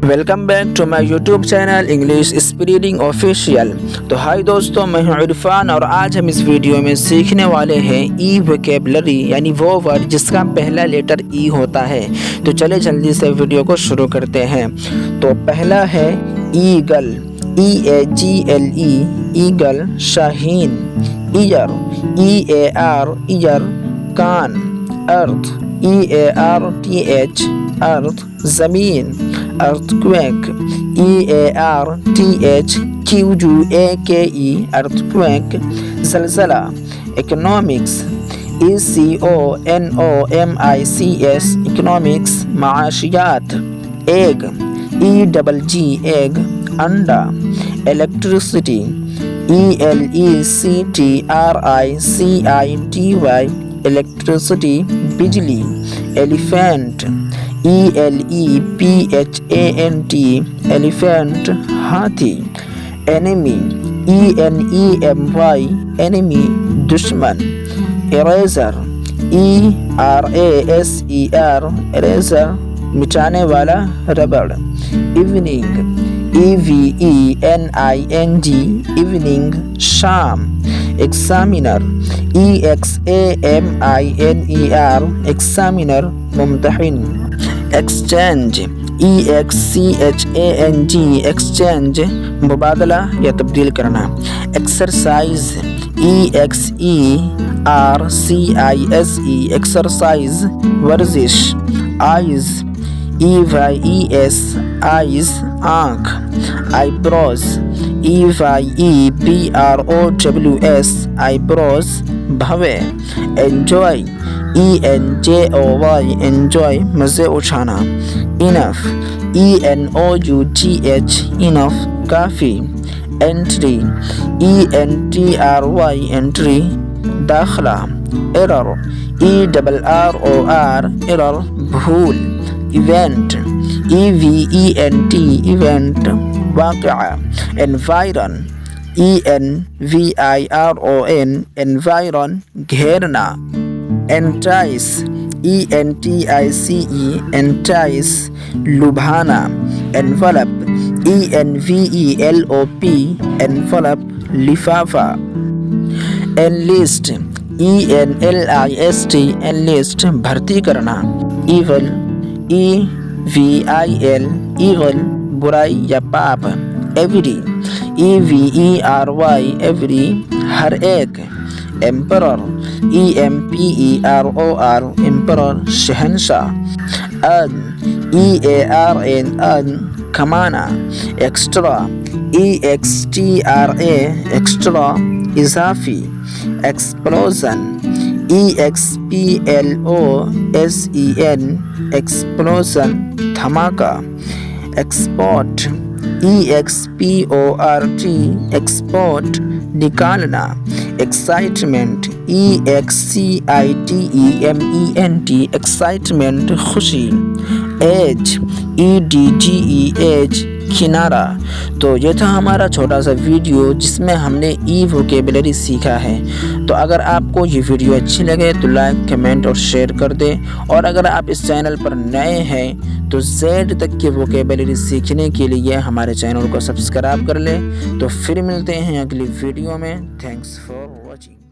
Welcome back to my YouTube channel English speaking official. تو hi دوستوں، میں ہوں عرفان اور آج ہم اس ویڈیو میں سیکھنے والے ہیں ای ووکیبلری، یعنی وہ ورڈ جس کا پہلا لیٹر ای ہوتا ہے۔ تو چلے جلدی سے ویڈیو کو شروع کرتے ہیں۔ تو پہلا ہے ایگل، EAGLE، ایگل، شاہین۔ ایئر، EAR، ایئر، کان۔ ارتھ، EARTH، ارتھ، زمین۔ ارتھکویک، EARTHQUAKE، ارتھکویک، زلزلہ۔ اکنامکس، ECONOMICS، اکنامکس، معاشیات۔ ایگ، EGG، ایگ، انڈا۔ الیکٹریسٹی، ELECTRICITY، الیکٹریسٹی، بجلی۔ ایلیفینٹ، ELEPHANT، ایلیفینٹ، ہاتھی۔ انیمی، ENEMY، انیمی، دشمن۔ اریزر، ERASER، اریزر، مٹانے والا، ربڑ۔ ایوننگ، EVENING، ایوننگ، شام۔ ایگزامینر، EXAMINER، ایگزامینر، ممتحن۔ ایکسچینج، EXCHANG، ایکسچینج، مبادلہ یا تبدیل کرنا۔ ایکسرسائز، EXERCISE، ایکسرسائز، ورزش۔ آئز، EYES، آئز، آنکھ۔ آئی بروز، EYEBROWS، آئی بروز، بھوے۔ انجوائے، ENJOY، انجوائے، مزے اٹھانا۔ انف، ENOUGH، انف، کافی۔ انٹری، ENTRY، انٹری، داخلہ۔ ایرر، ERROR، ایرر، بھول۔ ایونٹ، EVENT، ایونٹ، واقعہ۔ انوائرن، ENVIRON، انوائرن، گھیرنا۔ انٹائس، ENTICE، انٹائس، لبھانا۔ انولپ، ENVELOP، انولپ، لفافہ۔ انلسٹ، ENLIST، انلسٹ، بھرتی کرنا۔ ایول، EVIL، ایول، برائی یا پاپ۔ ایوری، EVERY، ایوری، ہر ایک۔ ایمپرر، EMPEROR، ایمپرر، شہنشاہ۔ ارن، EARN، ارن، کمانا۔ ایکسٹرا، EXTRA، ایکسٹرا، اضافی۔ ایکسپلوژن، EXPLOSEN، ایکسپلوژن، دھماکہ۔ ایکسپورٹ، EXPORT، ایکسپورٹ، نکالنا۔ ایکسائٹمنٹ، EXCITEMENT، ایکسائٹمنٹ، خوشی۔ ایج، EDGE، ایج، کنارہ۔ تو یہ تھا ہمارا چھوٹا سا ویڈیو جس میں ہم نے ای ووکیبلری سیکھا ہے۔ تو اگر آپ کو یہ ویڈیو اچھی لگے تو لائک، کمنٹ اور شیئر کر دیں، اور اگر آپ اس چینل پر نئے ہیں تو زیڈ تک کی ووکیبلری سیکھنے کے لیے ہمارے چینل کو سبسکرائب کر لیں۔ تو پھر ملتے ہیں اگلی ویڈیو میں۔ Thanks for watching.